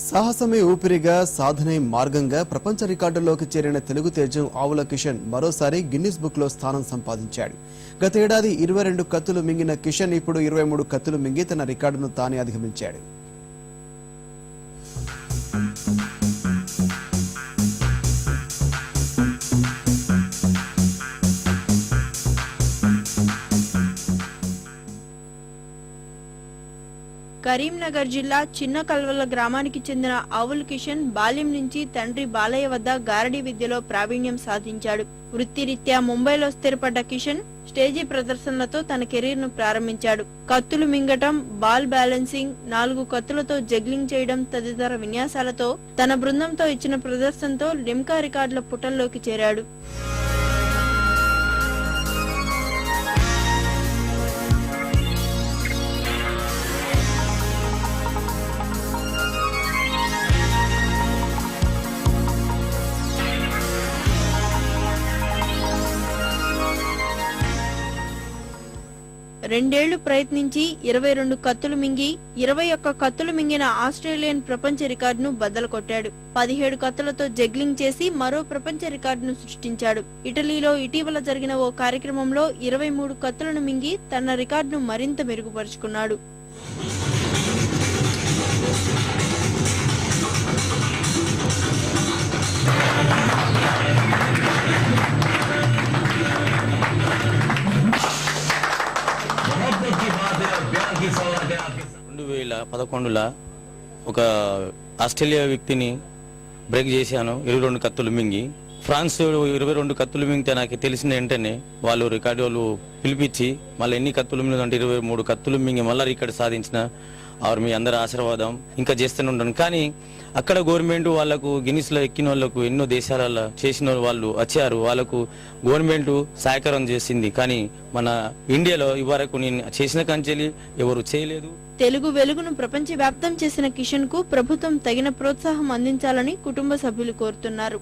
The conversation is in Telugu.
సాహసమే ఊపిరిగా సాధనే మార్గంగా ప్రపంచ రికార్డుల్లోకి చేరిన తెలుగు తేజం ఆవుల కిషన్ మరోసారి గిన్నిస్ బుక్ లో స్థానం సంపాదించాడు. గత ఏడాది 22 కత్తులు మింగిన కిషన్ ఇప్పుడు 23 కత్తులు మింగి తన రికార్డును తానే అధిగమించాడు. కరీంనగర్ జిల్లా చిన్న కల్వల గ్రామానికి చెందిన ఆవుల్ కిషన్ బాల్యం నుంచి తండ్రి బాలయ్య వద్ద గారడీ విద్యలో ప్రావీణ్యం సాధించాడు. వృత్తిరీత్యా ముంబైలో స్థిరపడ్డ కిషన్ స్టేజీ ప్రదర్శనలతో తన కెరీర్ ను ప్రారంభించాడు. కత్తులు మింగటం, బాల్ బ్యాలెన్సింగ్, 4 కత్తులతో జగ్లింగ్ చేయడం తదితర విన్యాసాలతో తన బృందంతో ఇచ్చిన ప్రదర్శనతో లిమ్కా రికార్డుల పుటంలోకి చేరాడు. రెండేళ్లు ప్రయత్నించి 22 కత్తులు మింగి 21 కత్తులు మింగిన ఆస్ట్రేలియన్ ప్రపంచ రికార్డును బద్దలు కొట్టాడు. 17 కత్తులతో జగ్లింగ్ చేసి మరో ప్రపంచ రికార్డును సృష్టించాడు. ఇటలీలో ఇటీవల జరిగిన ఓ కార్యక్రమంలో 23 కత్తులను మింగి తన రికార్డును మరింత మెరుగుపరుచుకున్నాడు. ఒక ఆస్ట్రేలియా వ్యక్తిని బ్రేక్ చేశాను. 22 కత్తులు మింగి ఫ్రాన్స్ 22 కత్తులు మింగితే నాకు తెలిసిన వెంటనే వాళ్ళు రికార్డు వాళ్ళు పిలిపించి మళ్ళీ ఎన్ని కత్తులు మింగి అంటే 23 కత్తులు మింగి మళ్ళీ రికార్డు సాధించిన మీ అందరి ఆశీర్వాదం ఇంకా చేస్తూనే ఉంటాను. కానీ అక్కడ గవర్నమెంట్ వాళ్ళకు గిన్నిస్ లో ఎక్కిన వాళ్ళకు ఎన్నో దేశాలలో చేసిన వాళ్ళు వచ్చారు. వాళ్ళకు గవర్నమెంట్ సహకారం చేసింది. కానీ మన ఇండియాలో ఇవరకు నేను చేసిన కంచెలి ఎవరు చేయలేదు. తెలుగు వెలుగును ప్రపంచవ్యాప్తం చేసిన కిషన్ కు ప్రభుత్వం తగిన ప్రోత్సాహం అందించాలని కుటుంబ సభ్యులు కోరుతున్నారు.